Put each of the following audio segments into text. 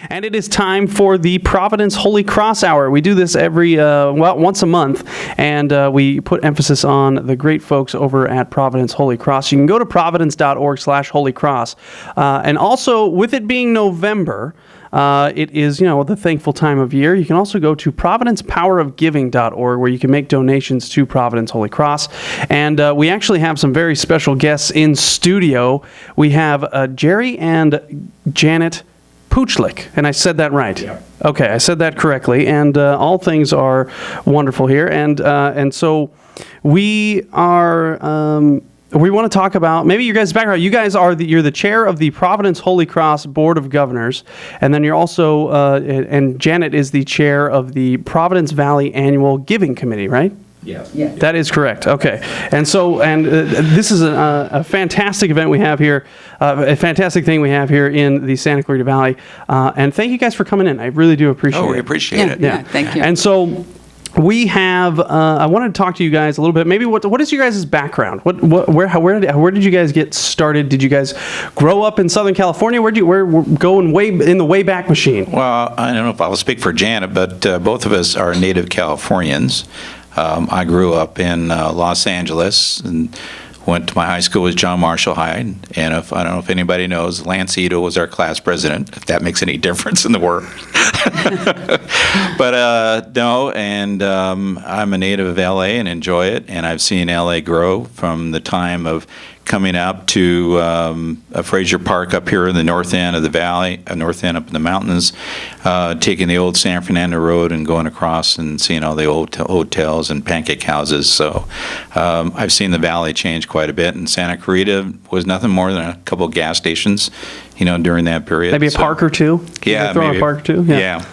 And it is time for the Providence Holy Cross Hour. We do this every, once a month, and we put emphasis on the great folks over at Providence Holy Cross. You can go to providence.org/holycross. And also, with it being November, it is, the thankful time of year. You can also go to providencepowerofgiving.org, where you can make donations to Providence Holy Cross. And we actually have some very special guests in studio. We have Jerry and Janet Puchlik, and I said that right. Yeah. Okay, I said that correctly, and all things are wonderful here, and so we are. We want to talk about maybe your guys' background. You guys are you're the chair of the Providence Holy Cross Board of Governors, and then you're also and Janet is the chair of the Providence Valley Annual Giving Committee, right? Yes. Yeah. That is correct. Okay. And so, this is a fantastic event we have here, a fantastic thing we have here in the Santa Clarita Valley. And thank you guys for coming in. I really do appreciate it. Oh, we appreciate it. Yeah, thank you. And so, we have. I wanted to talk to you guys a little bit. Maybe what is your guys' background? Where did you guys get started? Did you guys grow up in Southern California? We're going way in the way back machine? Well, I don't know if I'll speak for Janet, but both of us are native Californians. I grew up in Los Angeles and went to my high school was John Marshall High, and I don't know if anybody knows, Lance Ito was our class president, if that makes any difference in the work. But no, and I'm a native of LA and enjoy it, and I've seen LA grow from the time of coming up to Frazier Park up here in the north end of the valley, north end up in the mountains, taking the old San Fernando Road and going across and seeing all the old hotels and pancake houses. So I've seen the valley change quite a bit, and Santa Clarita was nothing more than a couple of gas stations, during that period. Maybe a park or two? Yeah, throw maybe. a park or two? Yeah.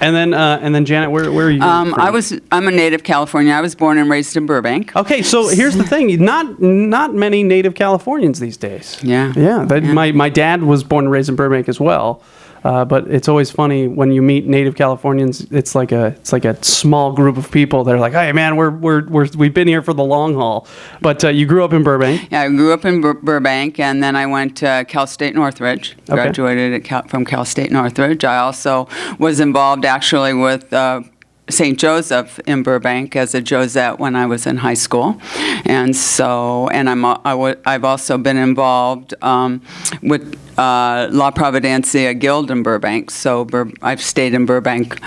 And then Janet, where are you? from? I'm a native Californian. I was born and raised in Burbank. Okay, so here's the thing: not many native Californians these days. Yeah. Yeah. My dad was born and raised in Burbank as well, but it's always funny when you meet native Californians. It's like a small group of people. They're like, hey man, we've been here for the long haul. But you grew up in Burbank. Yeah, I grew up in Burbank, and then I went to Cal State Northridge. Okay. Graduated from Cal State Northridge. I also was involved actually with St. Joseph in Burbank as a Josette when I was in high school, and I've also been involved with La Providencia Guild in Burbank. So I've stayed in Burbank.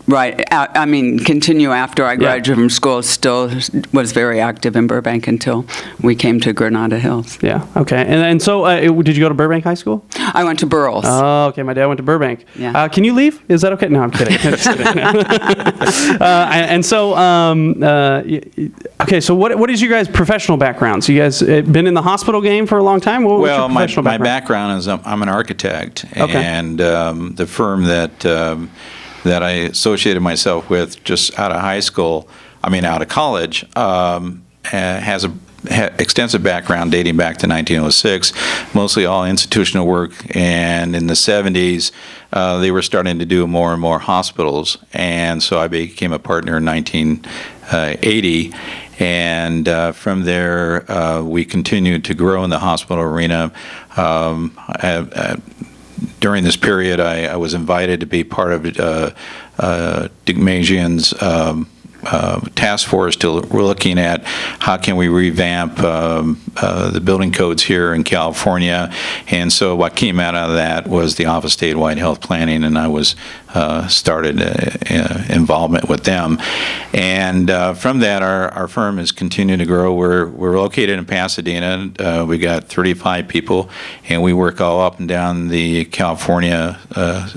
Continue after I graduated from school. Still was very active in Burbank until we came to Granada Hills. Yeah. Okay. And so, did you go to Burbank High School? I went to Burles. Oh, okay. My dad went to Burbank. Yeah. Can you leave? Is that okay? No, I'm kidding. Just kidding. Okay. So, what is your guys' professional background? So, you guys been in the hospital game for a long time? What's your professional my background is I'm an architect, Okay. and the firm that I associated myself with just out of college, has extensive background dating back to 1906, mostly all institutional work, and in the 70s, they were starting to do more and more hospitals, and so I became a partner in 1980, and from there, we continued to grow in the hospital arena. During this period, I was invited to be part of Dick Majian's task force to looking at how can we revamp the building codes here in California, and so what came out of that was the Office of Statewide Health Planning, and I was started involvement with them, and from that our firm has continued to grow. We're located in Pasadena. We got 35 people, and we work all up and down the California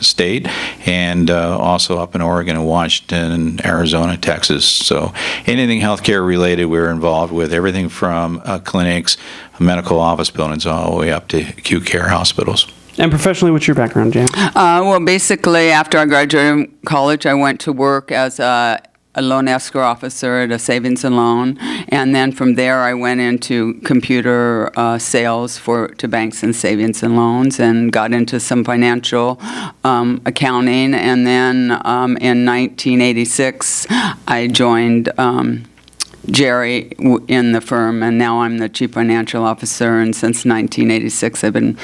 state, and also up in Oregon and Washington, Arizona, Texas. So anything healthcare related, we're involved with, everything from clinics, medical office buildings, all the way up to acute care hospitals. And professionally, what's your background, Jan? Well, basically, after I graduated college, I went to work as a loan escrow officer at a savings and loan, and then from there I went into computer sales to banks and savings and loans, and got into some financial accounting, and then in 1986 I joined Jerry in the firm, and now I'm the chief financial officer. And since 1986, I've been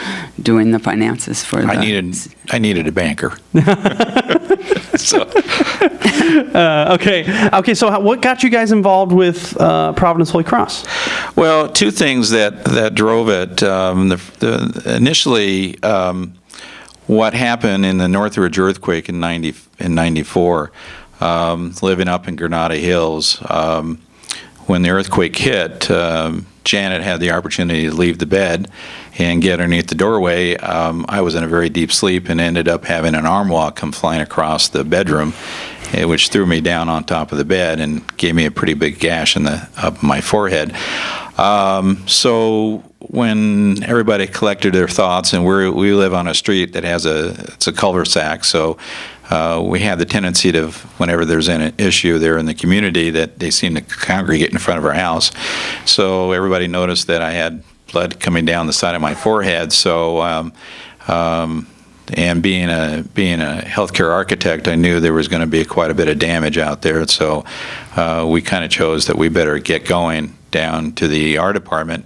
doing the finances for. I needed a banker. So. Okay. So, what got you guys involved with Providence Holy Cross? Well, two things that drove it. Initially, what happened in the Northridge earthquake in '94, living up in Granada Hills. When the earthquake hit, Janet had the opportunity to leave the bed and get underneath the doorway. I was in a very deep sleep and ended up having an arm wall come flying across the bedroom, which threw me down on top of the bed and gave me a pretty big gash in up my forehead. So when everybody collected their thoughts, and we live on a street that it's a cul-de-sac, so we have the tendency to, whenever there's an issue there in the community, that they seem to congregate in front of our house. So everybody noticed that I had blood coming down the side of my forehead. So, and being a healthcare architect, I knew there was going to be quite a bit of damage out there. So we kind of chose that we better get going down to the ER department.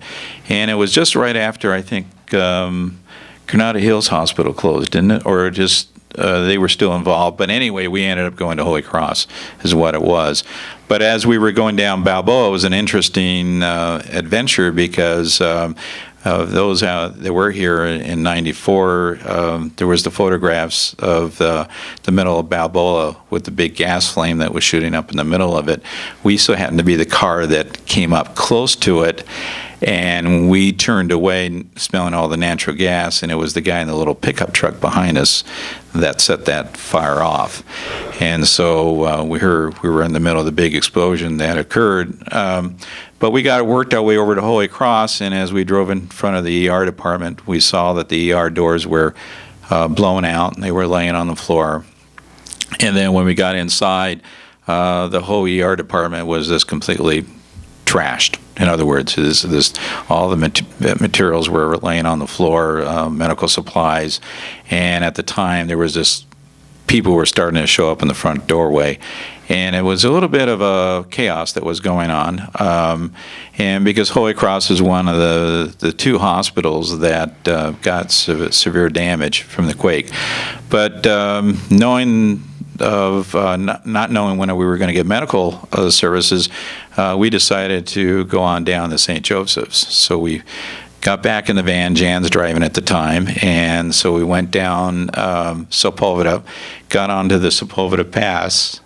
And it was just right after, I think, Granada Hills Hospital closed, didn't it? Or just they were still involved. But anyway, we ended up going to Holy Cross is what it was. But as we were going down Balboa, it was an interesting adventure because those that were here in '94, there was the photographs of the middle of Balboa with the big gas flame that was shooting up in the middle of it. We so happened to be the car that came up close to it, and we turned away smelling all the natural gas, and it was the guy in the little pickup truck behind us that set that fire off. And so we were in the middle of the big explosion that occurred. But we worked our way over to Holy Cross, and as we drove in front of the ER department, we saw that the ER doors were blown out, and they were laying on the floor. And then when we got inside, the whole ER department was just completely trashed. In other words, all the materials were laying on the floor, medical supplies, and at the time there was this people were starting to show up in the front doorway, and it was a little bit of a chaos that was going on. And because Holy Cross is one of the two hospitals that got severe damage from the quake, but knowing of not knowing when we were going to get medical services, we decided to go on down to St. Joseph's. So we got back in the van, Jan's driving at the time, and so we went down Sepulveda, got onto the Sepulveda Pass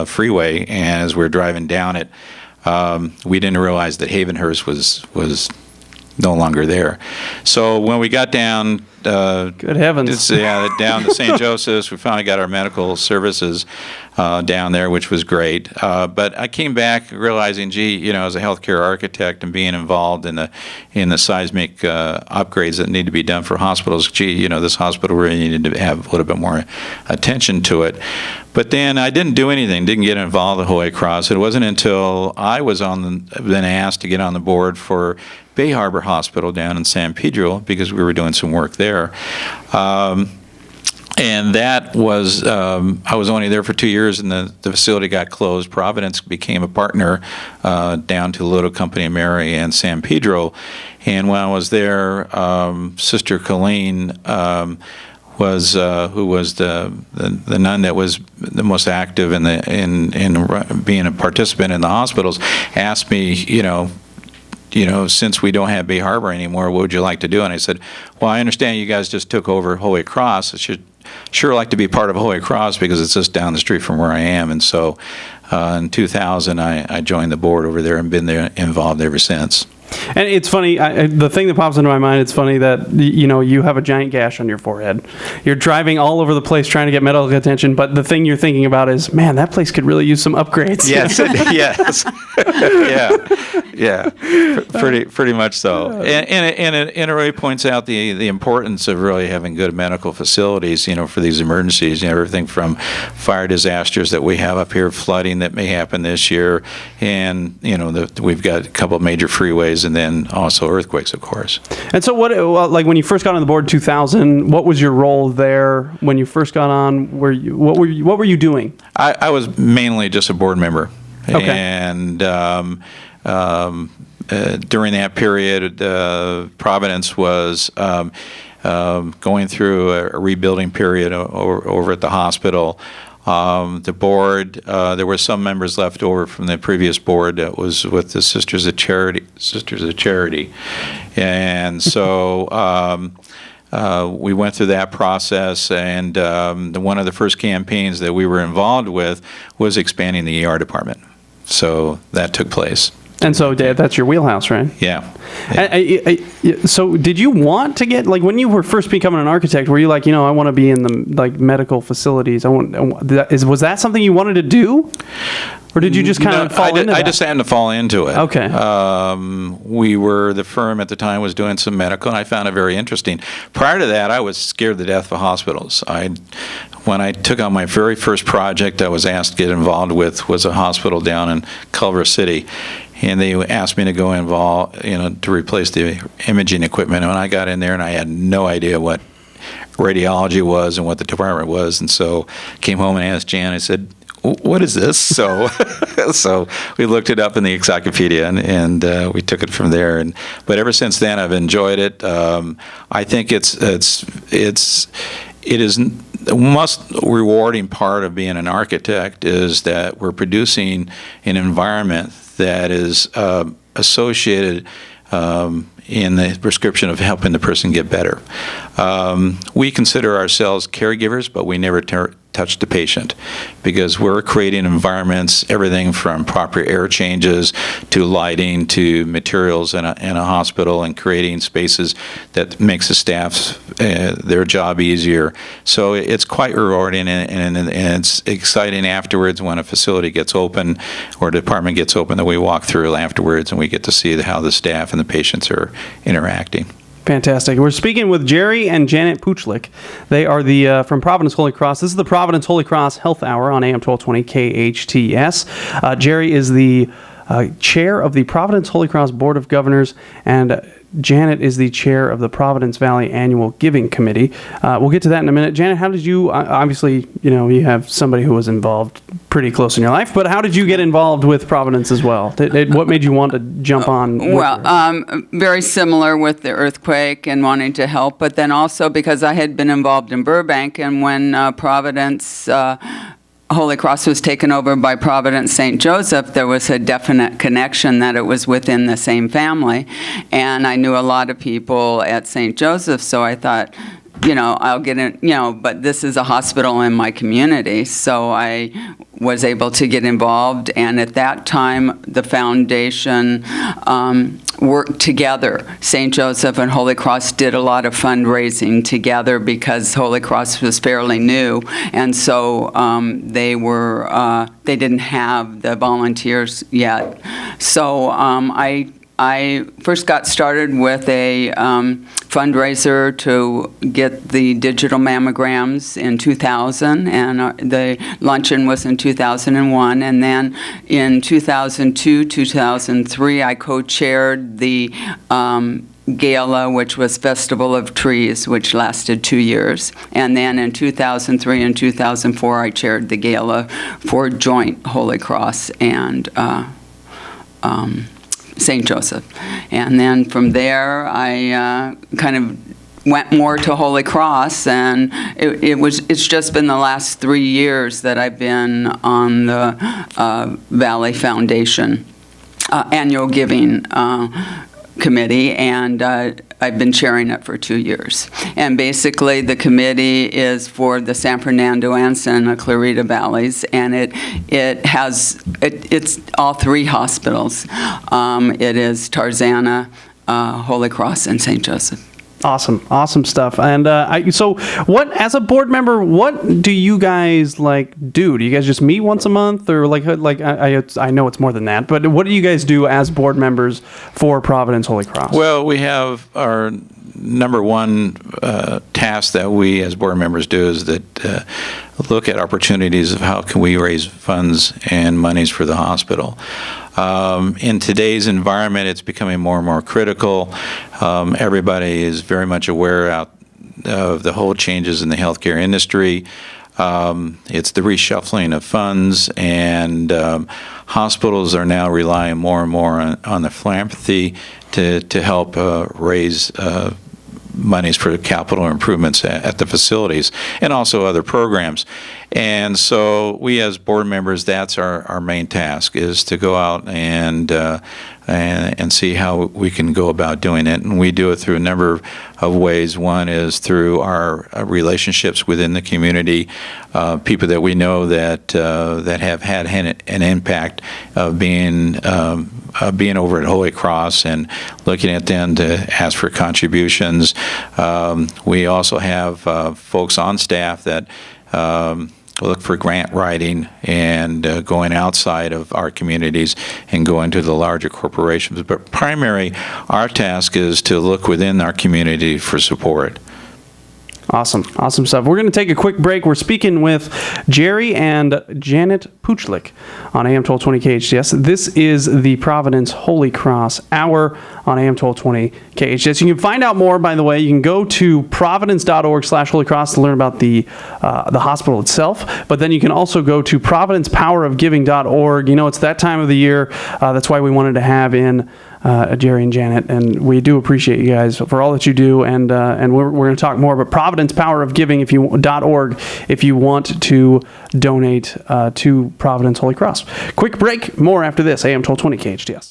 freeway, and as we were driving down it, we didn't realize that Havenhurst was no longer there. So when we got down, good heavens, down to St. Joseph's, we finally got our medical services down there, which was great. But I came back realizing, gee, as a healthcare architect and being involved in the seismic upgrades that need to be done for hospitals, gee, this hospital really needed to have a little bit more attention to it. But then I didn't do anything, didn't get involved with Holy Cross. It wasn't until I was been asked to get on the board for Bay Harbor Hospital down in San Pedro, because we were doing some work there. And that was, I was only there for 2 years, and the facility got closed. Providence became a partner down to the little company of Mary and San Pedro. And when I was there, Sister Colleen, who was the nun that was the most active in being a participant in the hospitals, asked me, since we don't have Bay Harbor anymore, what would you like to do? And I said, well, I understand you guys just took over Holy Cross. I should sure like to be part of Holy Cross because it's just down the street from where I am. And so in 2000, I joined the board over there and been there involved ever since. And it's funny, the thing that pops into my mind, it's funny that, you have a giant gash on your forehead. You're driving all over the place trying to get medical attention, but the thing you're thinking about is, man, that place could really use some upgrades. Yes, yes. Yeah, pretty much so. And it really points out the importance of really having good medical facilities, for these emergencies, everything from fire disasters that we have up here, flooding that may happen this year, and, we've got a couple of major freeways, and then also earthquakes, of course. And so like when you first got on the board in 2000, what was your role there when you first got on? What were you doing? I was mainly just a board member. Okay. And during that period, Providence was going through a rebuilding period over at the hospital. The board, there were some members left over from the previous board that was with the Sisters of Charity. And so we went through that process, and one of the first campaigns that we were involved with was expanding the ER department. So that took place. And so, Dad, that's your wheelhouse, right? Yeah. So did you want to get, like, when you were first becoming an architect, were you like, I want to be in the, like, medical facilities? Was that something you wanted to do? Or did you just kind of fall into that? I just happened to fall into it. Okay. The firm at the time was doing some medical, and I found it very interesting. Prior to that, I was scared to death of hospitals. When I took on my very first project I was asked to get involved with was a hospital down in Culver City. And they asked me to go involved, to replace the imaging equipment. And when I got in there, and I had no idea what radiology was and what the department was, and so came home and asked Jan. I said, "What is this?" So, so we looked it up in the encyclopedia, and we took it from there. But ever since then, I've enjoyed it. I think it is the most rewarding part of being an architect is that we're producing an environment that is associated in the prescription of helping the person get better. We consider ourselves caregivers, but we never touch the patient because we're creating environments, everything from proper air changes to lighting to materials in a hospital, and creating spaces that makes the staff's their job easier. So it's quite rewarding, and it's exciting afterwards when a facility gets open or a department gets open that we walk through afterwards and we get to see how the staff and the patients are interacting. Fantastic. We're speaking with Jerry and Janet Puchlik. They are from Providence Holy Cross. This is the Providence Holy Cross Health Hour on AM 1220 KHTS. Jerry is the chair of the Providence Holy Cross Board of Governors, and Janet is the chair of the Providence Valley Annual Giving Committee. We'll get to that in a minute. Janet, how did you, obviously, you have somebody who was involved pretty close in your life, but how did you get involved with Providence as well? What made you want to jump on? Very similar with the earthquake and wanting to help, but then also because I had been involved in Burbank, and when Providence Holy Cross was taken over by Providence St. Joseph, there was a definite connection that it was within the same family. And I knew a lot of people at St. Joseph, so I thought, I'll get in, but this is a hospital in my community. So I was able to get involved. And at that time, the foundation worked together. St. Joseph and Holy Cross did a lot of fundraising together because Holy Cross was fairly new. And so they didn't have the volunteers yet. So I first got started with a fundraiser to get the digital mammograms in 2000, and the luncheon was in 2001. And then in 2002, 2003, I co-chaired the gala, which was Festival of Trees, which lasted 2 years. And then in 2003 and 2004, I chaired the gala for joint Holy Cross and St. Joseph. And then from there, I kind of went more to Holy Cross, and it's just been the last 3 years that I've been on the Valley Foundation Annual Giving Committee, and I've been chairing it for 2 years. And basically, the committee is for the San Fernando and Santa Clarita valleys, and it's all three hospitals. It is Tarzana, Holy Cross, and St. Joseph. Awesome stuff. And so, as a board member, what do you guys do? Do you guys just meet once a month, or I know it's more than that, but what do you guys do as board members for Providence Holy Cross? Well, we have our number one task that we as board members do is that look at opportunities of how can we raise funds and monies for the hospital. In today's environment, it's becoming more and more critical. Everybody is very much aware of the whole changes in the healthcare industry. It's the reshuffling of funds, and hospitals are now relying more and more on the philanthropy to help raise monies for capital improvements at the facilities, and also other programs. And so we as board members, that's our main task, is to go out and see how we can go about doing it. And we do it through a number of ways. One is through our relationships within the community, people that we know that have had an impact of being over at Holy Cross and looking at them to ask for contributions. We also have folks on staff that look for grant writing and going outside of our communities and going to the larger corporations. But primarily, our task is to look within our community for support. Awesome. Awesome stuff. We're going to take a quick break. We're speaking with Jerry and Janet Puchlik on AM 1220 KHTS. This is the Providence Holy Cross Hour on AM 1220 KHTS. You can find out more, by the way. You can go to providence.org/holycross to learn about the hospital itself. But then you can also go to providencepowerofgiving.org. You know, it's that time of the year. That's why we wanted to have in Jerry and Janet, and we do appreciate you guys for all that you do, and we're going to talk more about Providence Power of Giving .org if you want to donate to Providence Holy Cross. Quick break, more after this. AM 1220 KHTS.